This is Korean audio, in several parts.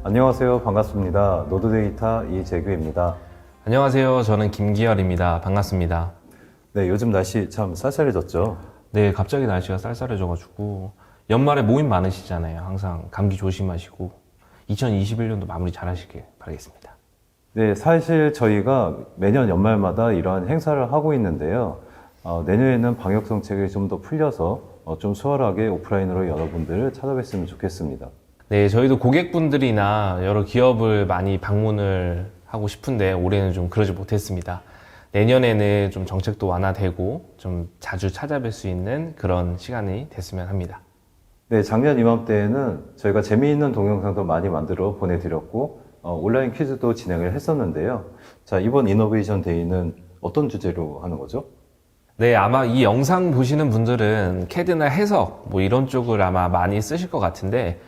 안녕하세요. 반갑습니다. 노드데이터 이재규입니다. 안녕하세요. 저는 김기열입니다. 반갑습니다. 네, 요즘 날씨 참 쌀쌀해졌죠? 네, 갑자기 날씨가 쌀쌀해져가지고 연말에 모임 많으시잖아요. 항상 감기 조심하시고 2021년도 마무리 잘 하시길 바라겠습니다. 네, 사실 저희가 매년 연말마다 이러한 행사를 하고 있는데요. 내년에는 방역 정책이 좀 더 풀려서 좀 수월하게 오프라인으로 여러분들을 찾아뵀으면 좋겠습니다. 네, 저희도 고객분들이나 여러 기업을 많이 방문을 하고 싶은데 올해는 좀 그러지 못했습니다. 내년에는 좀 정책도 완화되고 좀 자주 찾아뵐 수 있는 그런 시간이 됐으면 합니다. 네, 작년 이맘때에는 저희가 재미있는 동영상도 많이 만들어 보내드렸고 온라인 퀴즈도 진행을 했었는데요. 자, 이번 이노베이션 데이는 어떤 주제로 하는 거죠? 네, 아마 이 영상 보시는 분들은 CAD나 해석 뭐 이런 쪽을 아마 많이 쓰실 것 같은데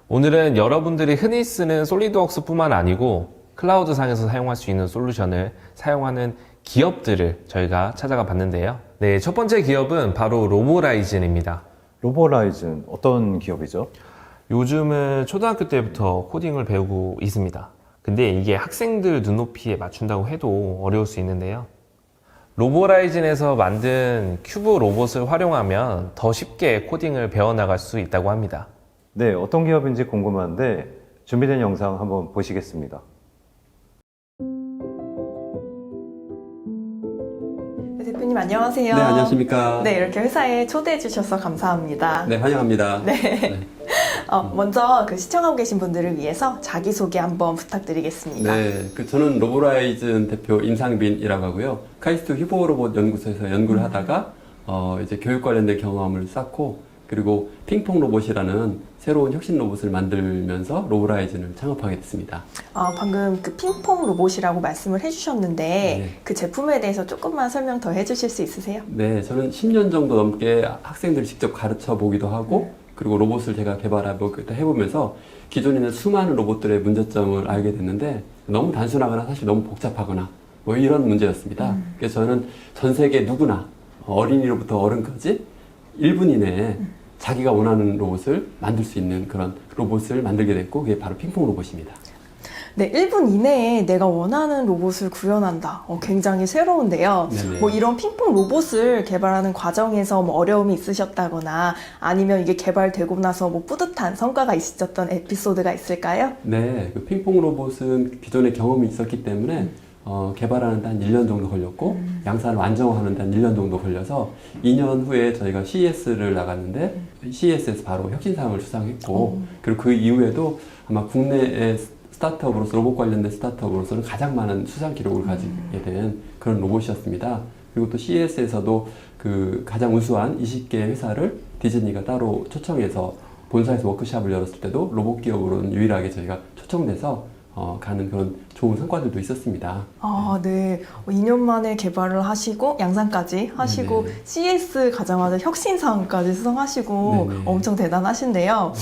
오늘은 여러분들이 흔히 쓰는 솔리드웍스 뿐만 아니고 클라우드 상에서 사용할 수 있는 솔루션을 사용하는 기업들을 저희가 찾아가 봤는데요. 네, 첫 번째 기업은 바로 로보라이즌입니다. 로보라이즌 어떤 기업이죠? 요즘은 초등학교 때부터 코딩을 배우고 있습니다. 근데 이게 학생들 눈높이에 맞춘다고 해도 어려울 수 있는데요. 로보라이즌에서 만든 큐브 로봇을 활용하면 더 쉽게 코딩을 배워나갈 수 있다고 합니다. 네, 어떤 기업인지 궁금한데 준비된 영상 한번 보시겠습니다. 네, 대표님 안녕하세요. 네, 안녕하십니까. 네, 이렇게 회사에 초대해 주셔서 감사합니다. 네, 환영합니다. 네. 먼저 시청하고 계신 분들을 위해서 자기소개 한번 부탁드리겠습니다. 네, 저는 로보라이즌 대표 임상빈이라고 하고요. 카이스트 휘보 로봇 연구소에서 연구를 하다가 이제 교육 관련된 경험을 쌓고 그리고 핑퐁 로봇이라는 새로운 혁신 로봇을 만들면서 로보라이즌을 창업하게 됐습니다. 방금 그 핑퐁 로봇이라고 말씀을 해주셨는데 네. 그 제품에 대해서 조금만 설명 더 해주실 수 있으세요? 네, 저는 10년 정도 넘게 학생들을 직접 가르쳐 보기도 하고 그리고 로봇을 제가 개발해보기도 해보면서 기존에 있는 수많은 로봇들의 문제점을 알게 됐는데 너무 단순하거나 사실 너무 복잡하거나 뭐 이런 문제였습니다. 그래서 저는 전 세계 누구나 어린이로부터 어른까지 1분 이내에 자기가 원하는 로봇을 만들 수 있는 그런 로봇을 만들게 됐고 그게 바로 핑퐁 로봇입니다. 네, 1분 이내에 내가 원하는 로봇을 구현한다. 굉장히 새로운데요. 네네. 뭐 이런 핑퐁 로봇을 개발하는 과정에서 뭐 어려움이 있으셨다거나 아니면 이게 개발되고 나서 뭐 뿌듯한 성과가 있으셨던 에피소드가 있을까요? 네, 그 핑퐁 로봇은 기존에 경험이 있었기 때문에 개발하는 데 한 1년 정도 걸렸고 양산을 완성하는 데 한 1년 정도 걸려서 2년 후에 저희가 CES를 나갔는데 CES에서 바로 혁신상을 수상했고 그리고 그 이후에도 아마 국내의 스타트업으로서 로봇 관련된 스타트업으로서는 가장 많은 수상 기록을 가지게 된 그런 로봇이었습니다. 그리고 또 CES에서도 그 가장 우수한 20개 회사를 디즈니가 따로 초청해서 본사에서 워크숍을 열었을 때도 로봇 기업으로는 유일하게 저희가 초청돼서 가는 그런 좋은 성과들도 있었습니다. 네. 2년 만에 개발을 하시고 양산까지 하시고 네네. CS 가자마자 혁신상까지 수상하시고 네네. 엄청 대단하신데요.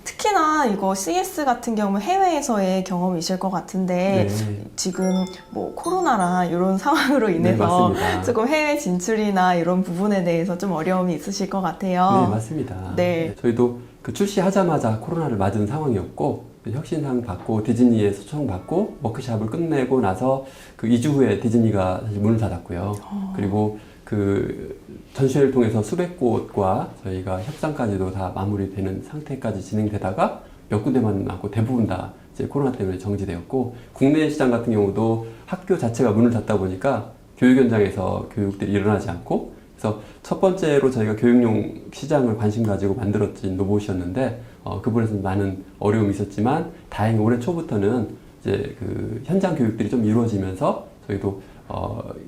특히나 이거 CS 같은 경우는 해외에서의 경험이실 것 같은데 네. 지금 뭐 코로나랑 이런 상황으로 네, 인해서 맞습니다. 조금 해외 진출이나 이런 부분에 대해서 좀 어려움이 있으실 것 같아요. 네, 맞습니다. 네. 저희도 그 출시하자마자 코로나를 맞은 상황이었고 혁신상 받고 디즈니에 초청받고 워크숍을 끝내고 나서 그 2주 후에 디즈니가 사실 문을 닫았고요. 그리고 그 전시회를 통해서 수백 곳과 저희가 협상까지도 다 마무리되는 상태까지 진행되다가 몇 군데만 남고 대부분 다 이제 코로나 때문에 정지되었고 국내 시장 같은 경우도 학교 자체가 문을 닫다 보니까 교육 현장에서 교육들이 일어나지 않고 그래서 첫 번째로 저희가 교육용 시장을 관심 가지고 만들어진 로봇이었는데 그 부분에서 많은 어려움이 있었지만 다행히 올해 초부터는 이제 그 현장 교육들이 좀 이루어지면서 저희도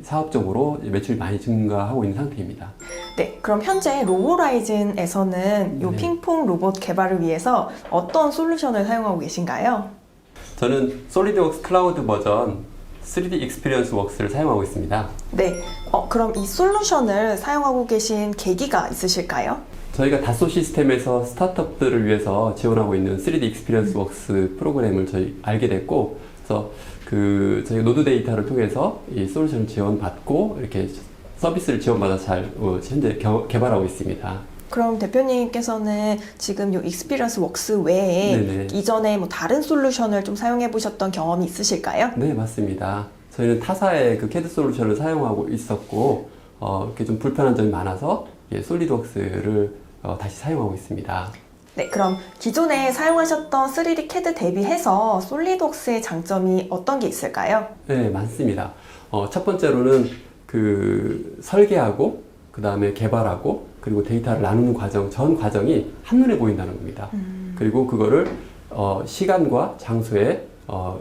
사업적으로 매출이 많이 증가하고 있는 상태입니다. 네, 그럼 현재 로보라이즌에서는 이 네. 핑퐁 로봇 개발을 위해서 어떤 솔루션을 사용하고 계신가요? 저는 솔리드웍스 클라우드 버전 3D 익스피리언스 웍스를 사용하고 있습니다. 네, 그럼 이 솔루션을 사용하고 계신 계기가 있으실까요? 저희가 다소 시스템에서 스타트업들을 위해서 지원하고 있는 3D 익스피리언스 웍스 프로그램을 저희 알게 됐고 그래서 저희가 노드 데이터를 통해서 이 솔루션을 지원받고 이렇게 서비스를 지원받아 잘 현재 개발하고 있습니다. 그럼 대표님께서는 지금 요 익스피리언스 웍스 외에 네네. 이전에 뭐 다른 솔루션을 좀 사용해 보셨던 경험이 있으실까요? 네, 맞습니다. 저희는 타사의 그 CAD 솔루션을 사용하고 있었고, 이렇게 좀 불편한 점이 많아서 솔리드웍스를 다시 사용하고 있습니다. 네, 그럼 기존에 사용하셨던 3D CAD 대비해서 솔리드웍스의 장점이 어떤 게 있을까요? 네, 많습니다. 첫 번째로는 그 설계하고, 그 다음에 개발하고, 그리고 데이터를 나누는 과정, 전 과정이 한눈에 보인다는 겁니다. 그리고 그거를 시간과 장소에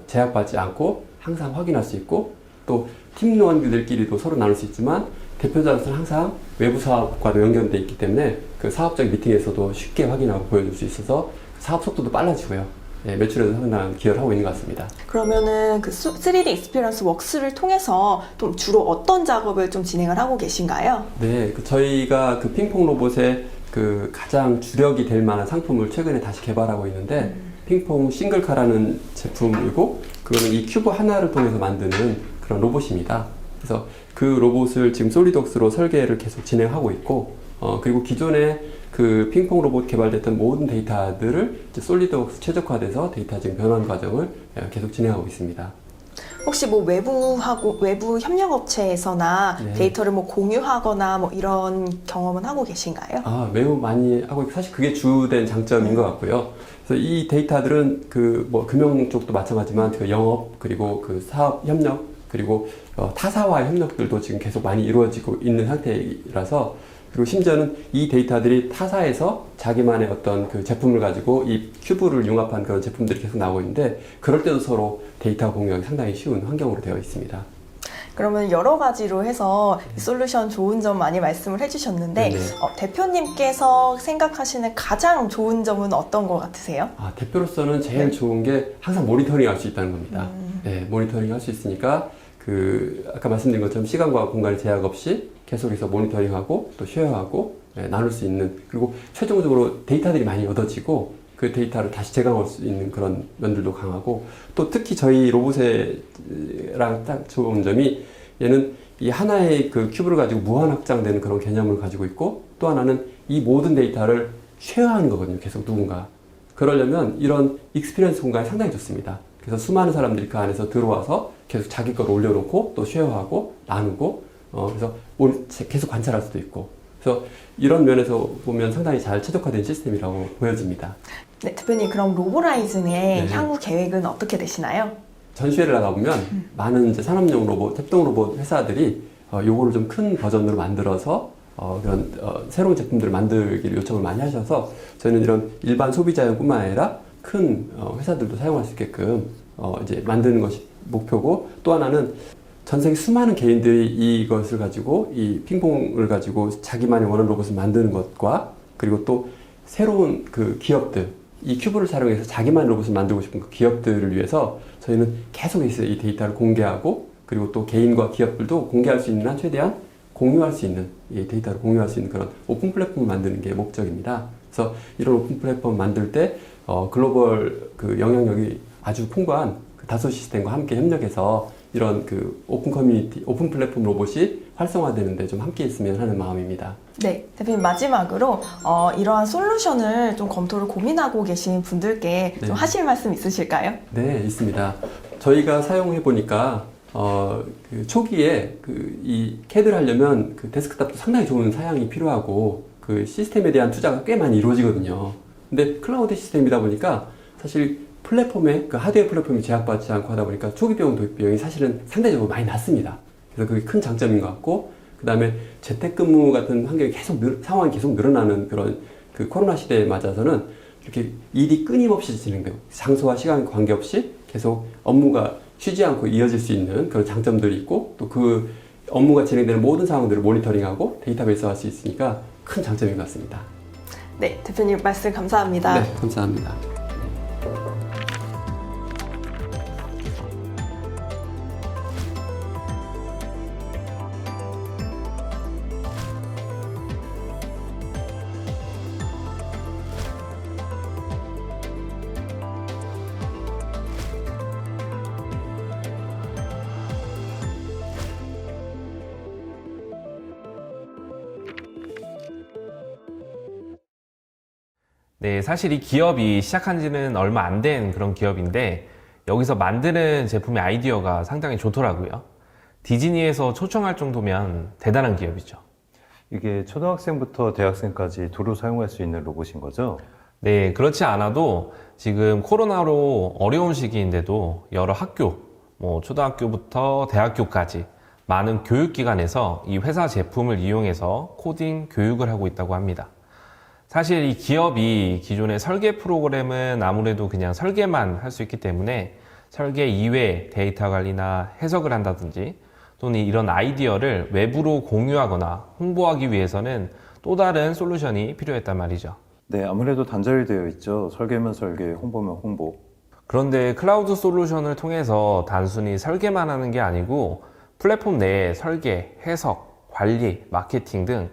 제약받지 않고 항상 확인할 수 있고, 또 팀원들끼리도 서로 나눌 수 있지만, 대표자로서는 항상 외부 사업과도 연결되어 있기 때문에 그 사업적 미팅에서도 쉽게 확인하고 보여줄 수 있어서 사업 속도도 빨라지고요. 네, 매출에도 상당한 기여를 하고 있는 것 같습니다. 그러면은 그 3D 익스피리언스 웍스를 통해서 좀 주로 어떤 작업을 좀 진행을 하고 계신가요? 네, 저희가 그 핑퐁 로봇의 그 가장 주력이 될 만한 상품을 최근에 다시 개발하고 있는데, 핑퐁 싱글카라는 제품이고, 그거는 이 큐브 하나를 통해서 만드는 그런 로봇입니다. 그래서 그 로봇을 지금 솔리드웍스로 설계를 계속 진행하고 있고, 그리고 기존에 그 핑퐁 로봇 개발됐던 모든 데이터들을 이제 솔리드웍스 최적화돼서 데이터 지금 변환 과정을 계속 진행하고 있습니다. 혹시 뭐 외부 협력업체에서나 네. 데이터를 뭐 공유하거나 뭐 이런 경험은 하고 계신가요? 매우 많이 하고 있고, 사실 그게 주된 장점인 것 같고요. 그래서 이 데이터들은 그 뭐 금융 쪽도 마찬가지지만 그 영업, 그리고 그 사업 협력, 그리고 타사와의 협력들도 지금 계속 많이 이루어지고 있는 상태라서, 그리고 심지어는 이 데이터들이 타사에서 자기만의 어떤 그 제품을 가지고 이 큐브를 융합한 그런 제품들이 계속 나오고 있는데, 그럴 때도 서로 데이터 공유하기 상당히 쉬운 환경으로 되어 있습니다. 그러면 여러 가지로 해서 이 솔루션 좋은 점 많이 말씀을 해주셨는데, 네네. 대표님께서 생각하시는 가장 좋은 점은 어떤 것 같으세요? 대표로서는 제일 좋은 게 항상 모니터링 할 수 있다는 겁니다. 네, 모니터링 할 수 있으니까 아까 말씀드린 것처럼 시간과 공간의 제약 없이 계속해서 모니터링하고 또 쉐어하고 나눌 수 있는, 그리고 최종적으로 데이터들이 많이 얻어지고 그 데이터를 다시 재강할 수 있는 그런 면들도 강하고, 또 특히 저희 로봇이랑 딱 좋은 점이, 얘는 이 하나의 그 큐브를 가지고 무한 확장되는 그런 개념을 가지고 있고, 또 하나는 이 모든 데이터를 쉐어하는 거거든요. 계속 누군가. 그러려면 이런 익스피리언스 공간이 상당히 좋습니다. 그래서 수많은 사람들이 그 안에서 들어와서 계속 자기 걸 올려놓고 또 쉐어하고 나누고, 그래서 계속 관찰할 수도 있고, 그래서 이런 면에서 보면 상당히 잘 최적화된 시스템이라고 보여집니다. 네, 대표님 그럼 로보라이징의 네. 향후 계획은 어떻게 되시나요? 전시회를 나가보면 많은 이제 산업용 로봇, 협동 로봇 회사들이 요거를 좀 큰 버전으로 만들어서 그런 새로운 제품들을 만들기를 요청을 많이 하셔서, 저희는 이런 일반 소비자용뿐만 아니라 큰 회사들도 사용할 수 있게끔 이제 만드는 것이 목표고, 또 하나는 전 세계 수많은 개인들이 이것을 가지고, 이 핑퐁을 가지고 자기만의 원하는 로봇을 만드는 것과, 그리고 또 새로운 그 기업들, 이 큐브를 사용해서 자기만의 로봇을 만들고 싶은 그 기업들을 위해서 저희는 계속해서 이 데이터를 공개하고, 그리고 또 개인과 기업들도 공개할 수 있는 한 최대한 공유할 수 있는, 이 데이터를 공유할 수 있는 그런 오픈 플랫폼을 만드는 게 목적입니다. 그래서 이런 오픈 플랫폼 만들 때 글로벌 그 영향력이 아주 풍부한 그 다소 시스템과 함께 협력해서 이런 그 오픈 커뮤니티, 오픈 플랫폼 로봇이 활성화되는데 좀 함께 했으면 하는 마음입니다. 네, 대표님 마지막으로 이러한 솔루션을 좀 검토를 고민하고 계신 분들께 좀 네. 하실 말씀 있으실까요? 네, 있습니다. 저희가 사용해 보니까 그 초기에 이 CAD를 하려면 그 데스크탑도 상당히 좋은 사양이 필요하고, 그 시스템에 대한 투자가 꽤 많이 이루어지거든요. 근데 클라우드 시스템이다 보니까 사실 플랫폼에, 그 하드웨어 플랫폼이 제약받지 않고 하다 보니까 초기 비용, 도입 비용이 사실은 상대적으로 많이 낮습니다. 그래서 그게 큰 장점인 것 같고, 그 다음에 재택근무 같은 환경이 상황이 계속 늘어나는 그런 그 코로나 시대에 맞아서는 이렇게 일이 끊임없이 진행되고, 장소와 시간 관계없이 계속 업무가 쉬지 않고 이어질 수 있는 그런 장점들이 있고, 또 그 업무가 진행되는 모든 상황들을 모니터링하고 데이터베이스화 할 수 있으니까 큰 장점인 것 같습니다. 네, 대표님 말씀 감사합니다. 네, 감사합니다. 네, 사실 이 기업이 시작한 지는 얼마 안 된 그런 기업인데 여기서 만드는 제품의 아이디어가 상당히 좋더라고요. 디즈니에서 초청할 정도면 대단한 기업이죠. 이게 초등학생부터 대학생까지 두루 사용할 수 있는 로봇인 거죠? 네, 그렇지 않아도 지금 코로나로 어려운 시기인데도 여러 학교, 초등학교부터 대학교까지 많은 교육기관에서 이 회사 제품을 이용해서 코딩 교육을 하고 있다고 합니다. 사실 이 기업이 기존의 설계 프로그램은 아무래도 그냥 설계만 할 수 있기 때문에 설계 이외에 데이터 관리나 해석을 한다든지 또는 이런 아이디어를 외부로 공유하거나 홍보하기 위해서는 또 다른 솔루션이 필요했단 말이죠. 네, 아무래도 단절이 되어 있죠. 설계면 설계, 홍보면 홍보. 그런데 클라우드 솔루션을 통해서 단순히 설계만 하는 게 아니고 플랫폼 내에 설계, 해석, 관리, 마케팅 등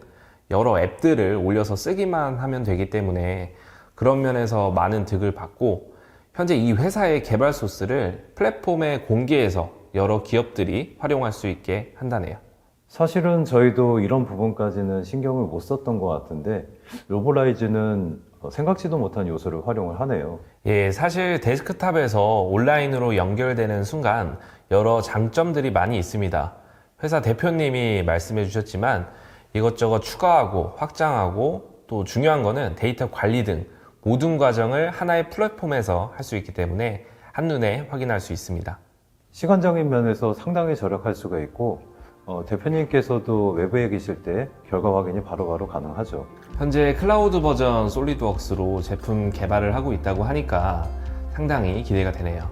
여러 앱들을 올려서 쓰기만 하면 되기 때문에 그런 면에서 많은 득을 받고 현재 이 회사의 개발 소스를 플랫폼에 공개해서 여러 기업들이 활용할 수 있게 한다네요. 사실은 저희도 이런 부분까지는 신경을 못 썼던 것 같은데 로보라이즈는 생각지도 못한 요소를 활용을 하네요. 예, 사실 데스크탑에서 온라인으로 연결되는 순간 여러 장점들이 많이 있습니다. 회사 대표님이 말씀해 주셨지만 이것저것 추가하고 확장하고 또 중요한 거는 데이터 관리 등 모든 과정을 하나의 플랫폼에서 할 수 있기 때문에 한눈에 확인할 수 있습니다. 시간적인 면에서 상당히 절약할 수가 있고 대표님께서도 외부에 계실 때 결과 확인이 바로바로 가능하죠. 현재 클라우드 버전 솔리드웍스로 제품 개발을 하고 있다고 하니까 상당히 기대가 되네요.